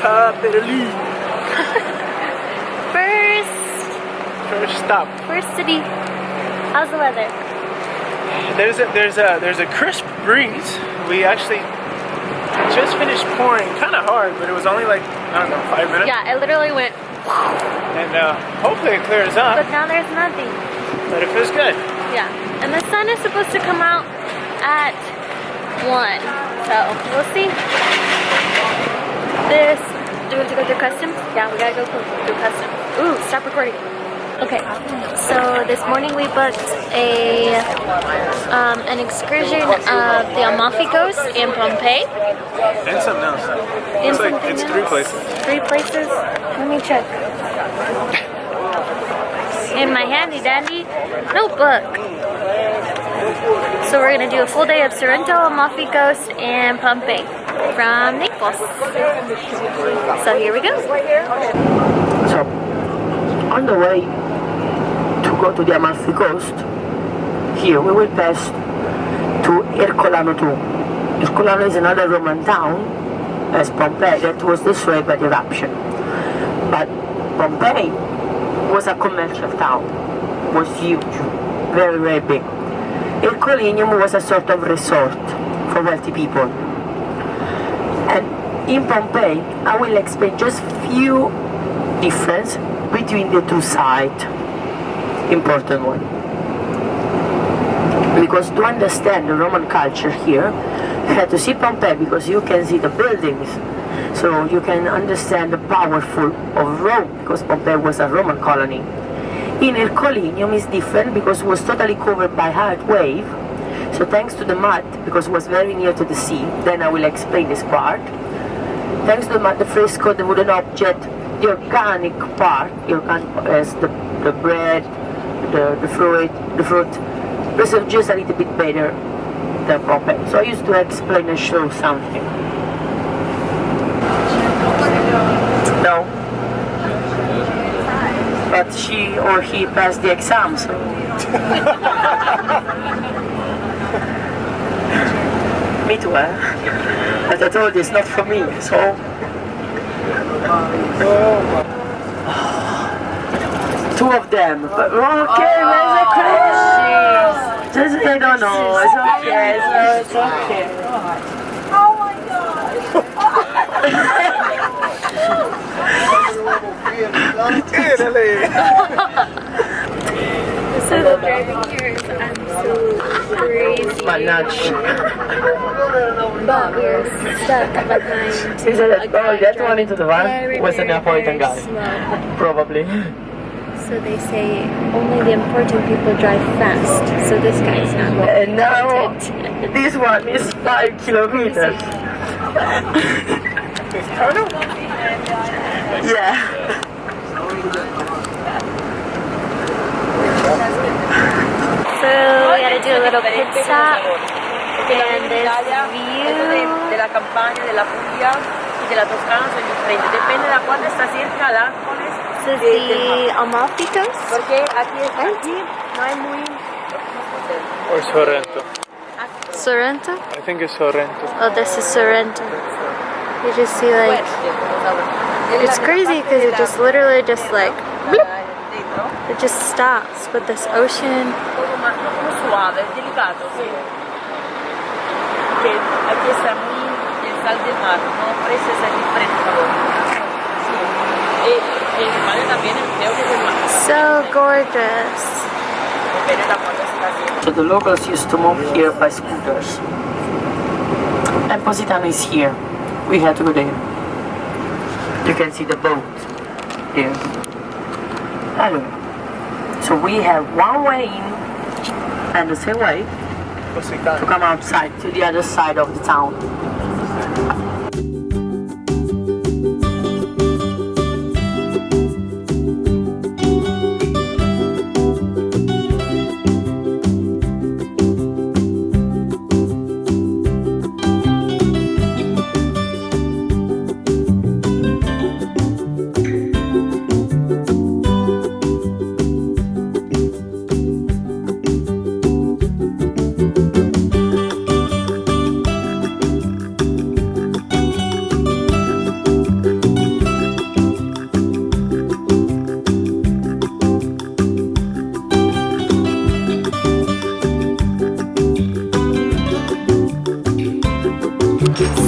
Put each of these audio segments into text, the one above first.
Italy. First stop. First city. How's the weather? There's a crisp breeze. We actually just finished pouring kind of hard, but it was only like, I don't know, 5 minutes. Yeah, it literally went. And hopefully it clears up. But now there's nothing. But it feels good. Yeah, and the sun is supposed to come out at 1, so we'll see. Do we have to go through customs? Yeah, we gotta go through customs. Ooh, stop recording. Okay, so this morning we booked an excursion of the Amalfi Coast and Pompeii. And something else. It's 3 places. 3 places? Let me check. In my handy dandy notebook. So we're gonna do a full day of Sorrento, Amalfi Coast, and Pompeii from Naples. So here we go. So on the way to go to the Amalfi Coast, here we will pass to Ercolano too. Ercolano is another Roman town as Pompeii that was destroyed by the eruption. But Pompeii was a commercial town, was huge, very, very big. Ercolinium was a sort of resort for wealthy people. And in Pompeii, I will explain just few difference between the two sides. Important one. Because to understand the Roman culture here, you have to see Pompeii because you can see the buildings. So you can understand the powerful of Rome, because Pompeii was a Roman colony. In Ercolinium is different because it was totally covered by hard wave. So thanks to the mud, because it was very near to the sea, then I will explain this part. Thanks to the mud, the fresco, the wooden object, the organic part, as the bread, the fruit, preserved just a little bit better than Pompeii. So I used to explain and show something. No. But she or he passed the exam, so. Me too, eh? But I told you it's not for me, so. Two of them. But, okay, where's the crazy? Just I don't know. It's okay. It's okay. Oh my god! So the driving here is absolutely crazy. But we're stuck behind. He said that one into the van was a Neapolitan guy. Slow. Probably. So they say only the important people drive fast. So this guy's not. And now this one is 5 kilometers. Yeah. So we gotta do a little pit stop. And this view. Della Campania, della Puglia y de la Toscana son diferentes. Depende de la cual está cerca, Nápoles. This is the Amalfi Coast. Porque aquí no hay muy. Or Sorrento. Sorrento? I think it's Sorrento. Oh, this is Sorrento. You just see like, it's crazy because it just literally just like, bloop, it just stops with this ocean. Suave, delicato, sí. Que aquí está muy el sal del mar, no parece ser diferente. Sí. Y en España también creo que es el mar. So gorgeous. Depende de la cual está haciendo. So the locals used to move here by scooters. And Positano is here. We had to go there. You can see the boat there. Anyway, so we have one way in and the same way to come outside to the other side of the town.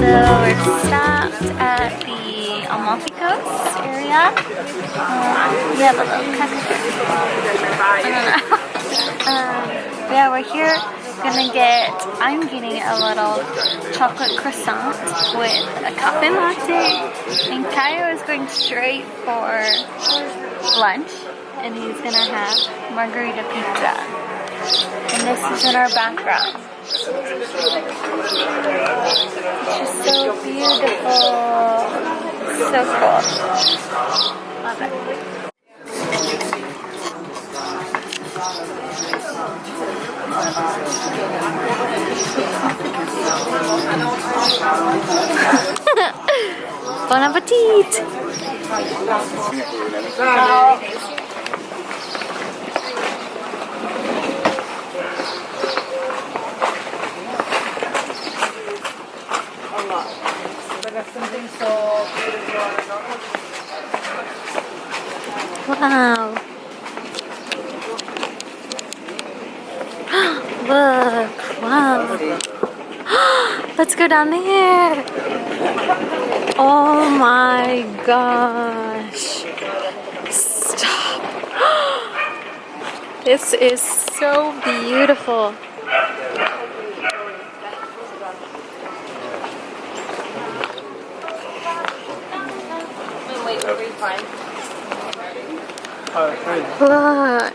we're stopped at the Amalfi Coast area. We have a little texture. Yeah, we're here. I'm getting a little chocolate croissant with a cafe latte, and Kaio is going straight for lunch, and he's gonna have margarita pizza. And this is in our background. It's just so beautiful. So cool. Love it. Bon appetit! Wow! Look! Wow! Let's go down there! Oh my gosh! Stop! This is so beautiful! Wait, where you find? Look!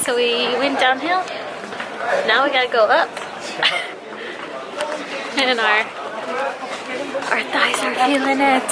So we went downhill. Now we gotta go up. And our thighs are feeling it.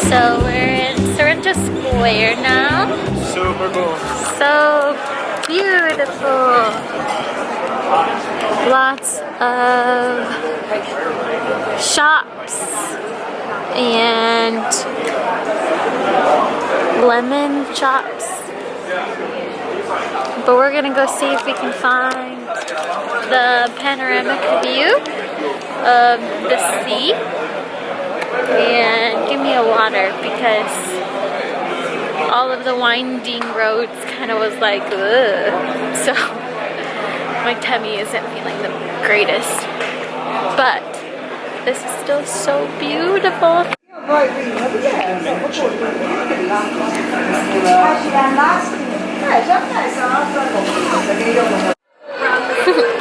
So we're in Sorrento Square now. Super cool. So beautiful. Lots of shops and lemon chops. But we're gonna go see if we can find the panoramic view of the sea. And give me a water because all of the winding roads kind of was like, ugh. So my tummy isn't feeling the greatest. But this is still so beautiful.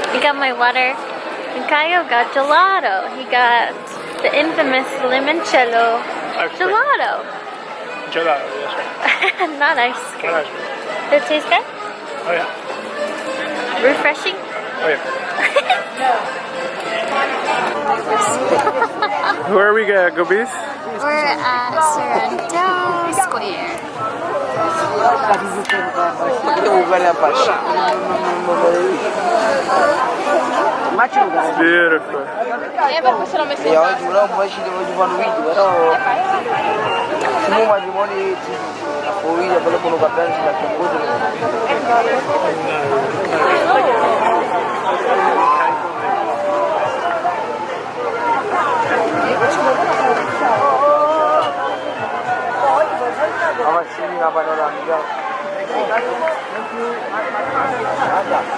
I got my water. And Kaio got gelato. He got the infamous limoncello gelato. Gelato, yes, right. Not ice cream. Not ice cream. Does it taste good? Oh yeah. Refreshing? Oh yeah. Where are we gonna go, Bees? We're at Sorrento Square. beautiful. Per questo l'ho messo in oggi un po' ci devo fare un video, però come matrimonio un video quello con un cappello si mette un una panoramica.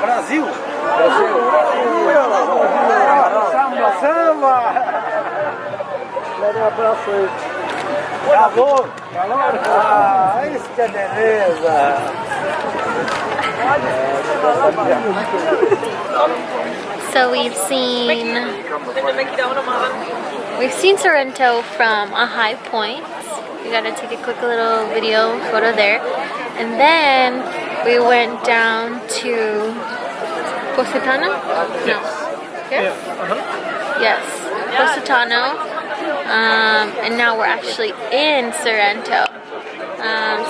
Brasil! Samba, samba! Calor! Ah, isso que é beleza! So we've seen Sorrento from a high point. We got to take a quick little video photo there, and then we went down to Positano. No. Yes. Yes. Positano. And now we're actually in Sorrento.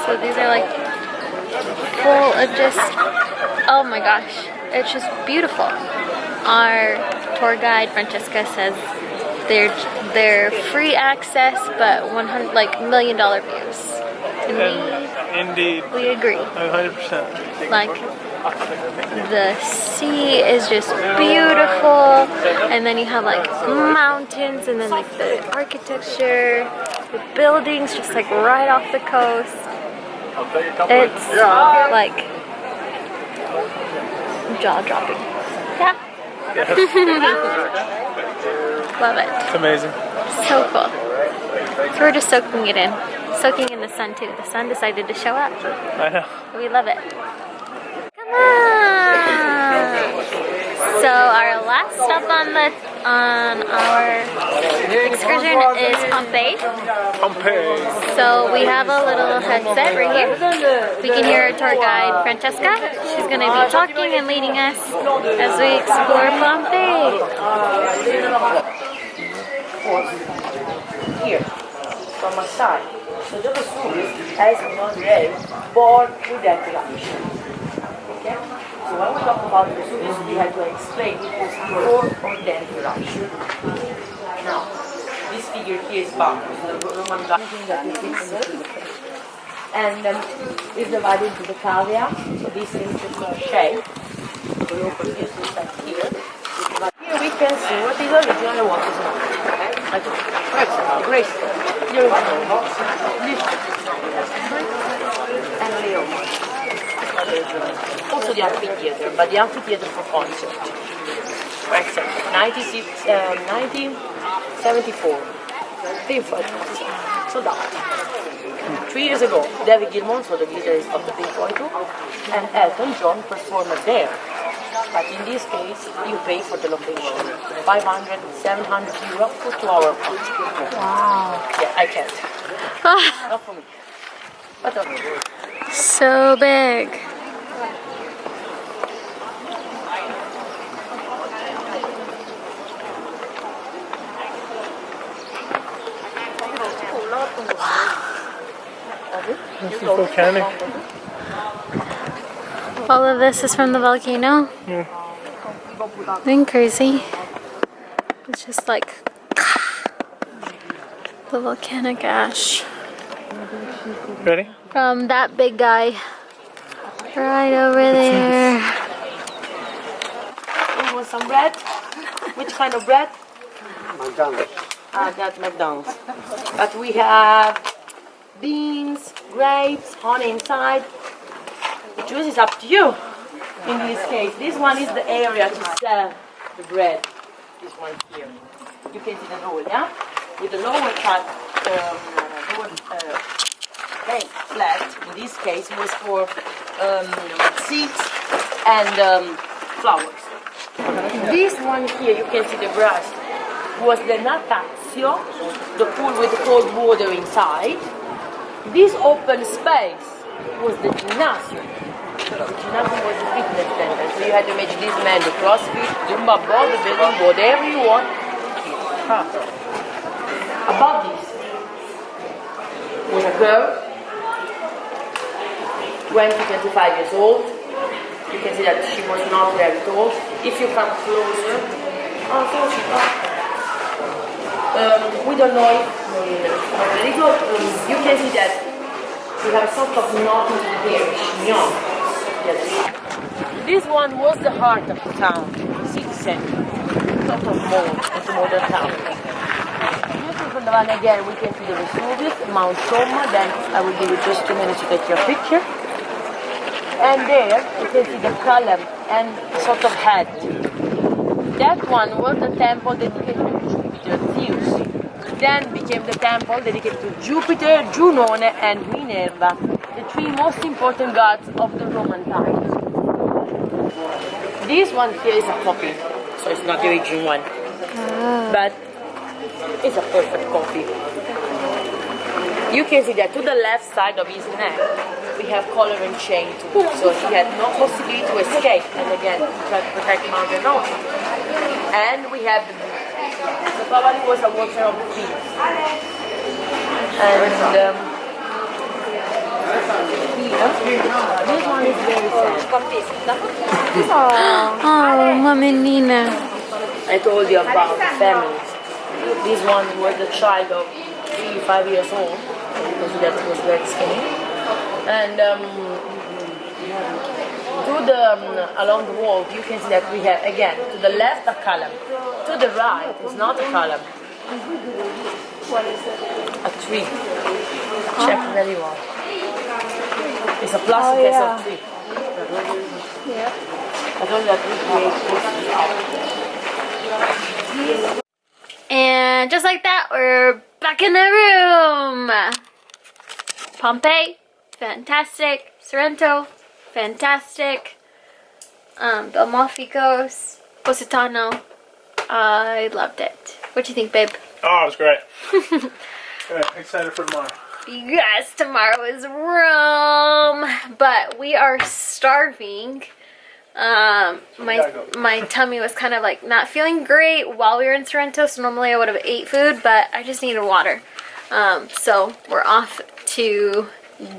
So these are like full of just, oh my gosh, it's just beautiful. Our tour guide Francesca says they're free access, but $100 million views. And Indeed. we agree. 100%. Like, the sea is just beautiful, and then you have like mountains, and then like the architecture, the buildings just like right off the coast. It's like jaw-dropping. Yeah. Love it. It's amazing. So cool. So we're just soaking it in. Soaking in the sun too. The sun decided to show up. I know. We love it. Come on! So our last stop on our excursion is Pompeii. Pompeii. So we have a little headset right here. We can hear our tour guide Francesca. She's going to be talking and leading us as we explore Pompeii. Here, from my side. So the Vesuvius has one day born with that eruption. Okay? So when we talk about Vesuvius, we have to explain it was before or then eruption. Now, this figure here is Bacchus, the Roman god that is fixed. And is divided into the cavea, so this is the shape. So we open this like here. Here we can see what is original and what is not. Like the grace, the original, and Leo. Also the amphitheater, but the amphitheater for concert. For example, 1974, Pink Floyd concert, sold out. 3 years ago, David Gilmour, so the guitarist of the Pink Floyd too, and Elton John performed there. But in this case, you pay for the location. 500, 700 euro for 2 hour concert. Wow. Yeah, I can't. Not for me. But okay. So big. This is volcanic. All of this is from the volcano. Yeah. Isn't crazy? It's just like the volcanic ash Ready? from that big guy right over there. You want some bread? Which kind of bread? McDonald's. That's McDonald's. But we have beans, grapes, honey inside. The choice is up to you. In this case, this one is the area to sell the bread. This one here. You can see the roll, yeah? With the lower part, bank flat, in this case, was for seeds and flowers. This one here, you can see the brass, was the natazio, the pool with cold water inside. This open space was the gymnasium. The gymnasium was the fitness center, so you had to make this man do CrossFit, Zumba, bodybuilding, whatever you want. Above this was a girl, 20-25 years old. You can see that she was not very tall. If you come closer, We don't know if you can see that we have sort of nothing here, chignon. Yes. This one was the heart of the town, city center, sort of mall of the modern town. From the one again, we can see the Vesuvius, Mount Somma, then I will give you just 2 minutes to take your picture. And there, you can see the column and sort of head. That one was the temple dedicated to Jupiter, Zeus. Then became the temple dedicated to Jupiter, Junone, and Minerva, the 3 most important gods of the Roman times. This one here is a copy, so it's not the original one, but it's a perfect copy. You can see that to the left side of his neck, we have collar and chain too, so he had no possibility to escape, and again, to try to protect Mountain Oak. And we have the probably was a watcher of the fields. And here, this one is very sad. Oh, Mamenina. I told you about the families. This one was the child of 5 years old, because that was very skinny. And along the wall, you can see that we have, again, to the left a column, to the right is not a column. What is it? A tree. Check very well. It's a plastic as a tree. Yeah. I told you that we create. And just like that, we're back in the room. Pompeii, fantastic. Sorrento, fantastic. The Amalfi Coast, Positano, I loved it. What do you think, babe? Oh, it was great. Excited for tomorrow. Yes, tomorrow is Rome, but we are starving. My tummy was kind of like not feeling great while we were in Sorrento, so normally I would have ate food, but I just needed water. So we're off to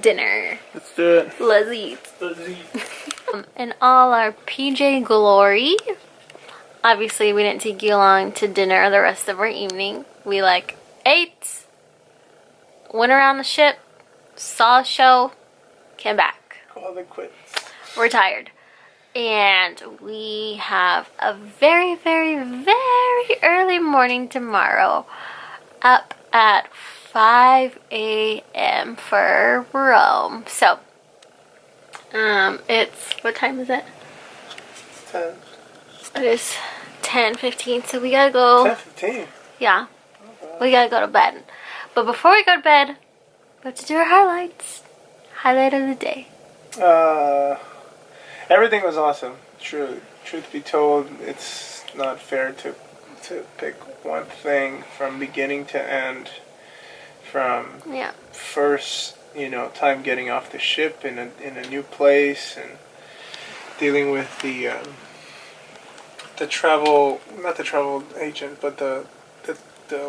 dinner. Let's do it. Let's eat. Let's eat. In all our PJ glory, obviously we didn't take you along to dinner the rest of our evening. We ate, went around the ship, saw a show, came back. Call it quits. We're tired. And we have a very, very, very early morning tomorrow. Up at 5 a.m. for Rome. So, it's, what time is it? 10. It is 10:15, so we gotta go. 10:15? Yeah. We gotta go to bed. But before we go to bed, we have to do our highlights. Highlight of the day. Everything was awesome. Truth be told, it's not fair to pick one thing from beginning to end. From first, time getting off the ship in a new place and dealing with the travel, not the travel agent, but the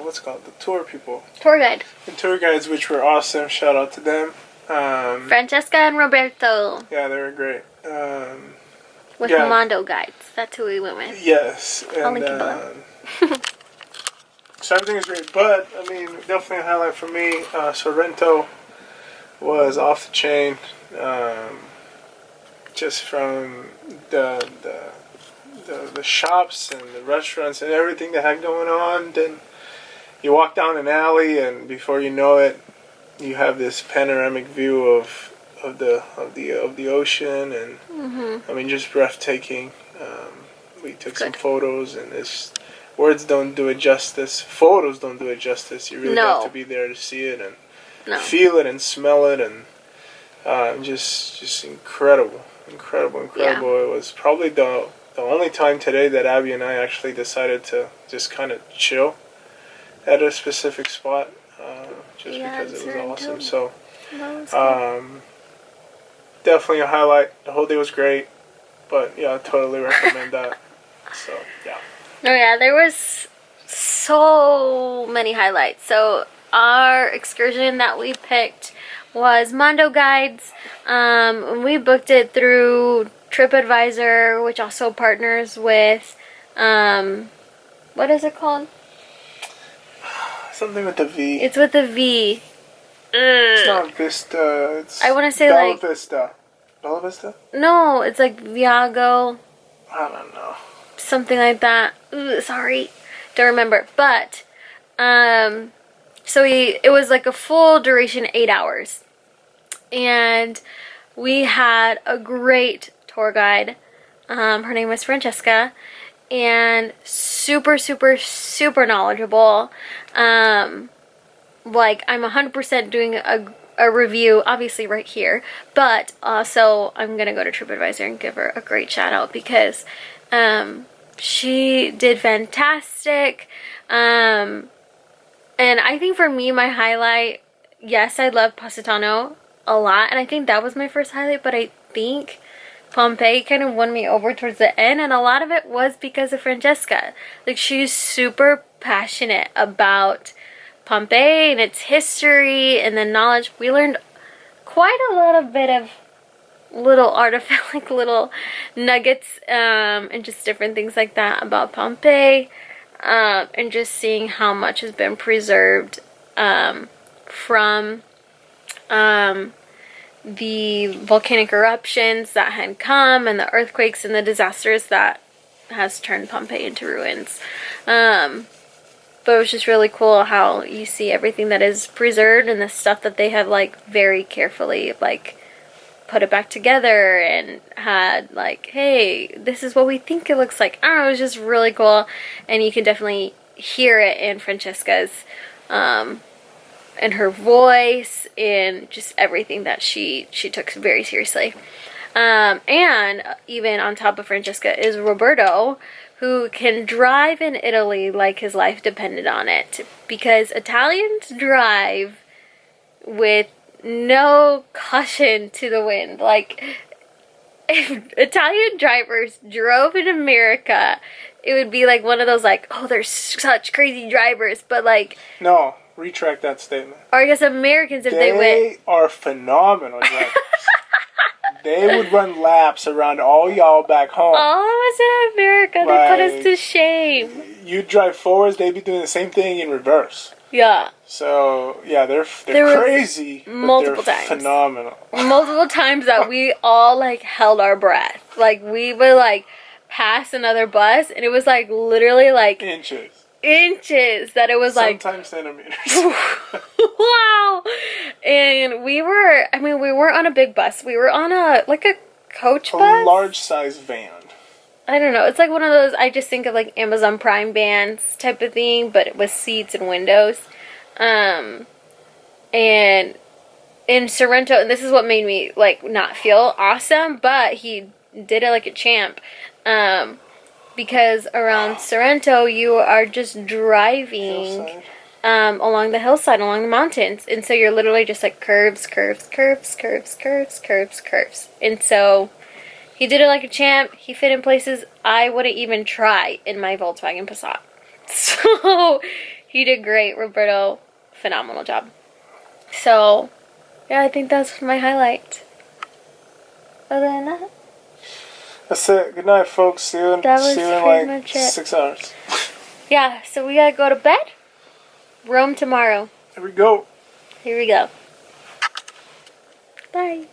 what's it called, the tour people. Tour guide. The tour guides, which were awesome. Shout out to them. Francesca and Roberto. Yeah, they were great. With Mando Guides. That's who we went with. Yes. I'll link it below. So everything is great, but definitely a highlight for me. Sorrento was off the chain. Just from the shops and the restaurants and everything they had going on. Then you walk down an alley, and before you know it, you have this panoramic view of the ocean, and just breathtaking. We took some photos, and words don't do it justice. Photos don't do it justice. You really have to be there to see it and feel it and smell it, and just incredible. Yeah. It was probably the only time today that Abby and I actually decided to just kind of chill at a specific spot, because it was awesome. So definitely a highlight. The whole day was great, but I totally recommend that. So Oh yeah, there was so many highlights. So our excursion that we picked was Mando Guides. We booked it through TripAdvisor, which also partners with What is it called? Something with the V. It's with a V. It's not Vista. It's I want to say Bella like Vista. Bella Vista? no, it's like Viago, I don't know. something like that. Ooh, sorry, don't remember. But so it was like a full duration, 8 hours, and we had a great tour guide. Her name was Francesca, and super, super, super knowledgeable. Like, I'm 100% doing a review, obviously right here, but also I'm gonna go to TripAdvisor and give her a great shout out because she did fantastic. And I think for me, my highlight, yes, I love Positano a lot, and I think that was my first highlight, but I think Pompeii kind of won me over towards the end, and a lot of it was because of Francesca. Like, she's super passionate about Pompeii and its history and the knowledge. We learned quite a lot of bit of little artifact, like little nuggets, and just different things like that about Pompeii, and just seeing how much has been preserved from the volcanic eruptions that had come and the earthquakes and the disasters that has turned Pompeii into ruins. But it was just really cool how you see everything that is preserved and the stuff that they have like very carefully like put it back together and had like, hey, this is what we think it looks like. I don't know, it was just really cool, and you can definitely hear it in Francesca's and her voice and just everything that she took very seriously. And even on top of Francesca is Roberto, who can drive in Italy like his life depended on it, because Italians drive with no caution to the wind. Like, if Italian drivers drove in America, it would be like one of those like, oh, they're such crazy drivers, but like, No, retract that statement. or I guess Americans, if they went, are phenomenal drivers. They would run laps around all y'all back home. all of us in America, they put us Like, to shame. You drive forwards, they'd be doing the same thing in reverse. Yeah. So yeah, they're There were crazy. multiple but they're times. phenomenal. Multiple times that we all like held our breath. Like, we would like pass another bus, and it was like literally like Inches. that it was like, Sometimes centimeters. wow. And we weren't on a big bus. We were on a coach A bus. large size van. I don't know. It's like one of those, I just think of like Amazon Prime vans type of thing, but with seats and windows. And in Sorrento, and this is what made me like not feel awesome, but he did it like a champ. Because around Sorrento, you are just driving Hillside. along the hillside, along the mountains. And so you're literally just like curves. And so he did it like a champ. He fit in places I wouldn't even try in my Volkswagen Passat. So he did great. Roberto, phenomenal job. So yeah, I think that's my highlight. Other than that, That's it. Good night, folks. See you in pretty like much it. 6 hours. yeah, so we gotta go to bed. Rome tomorrow. Here we go. Here we go. Bye.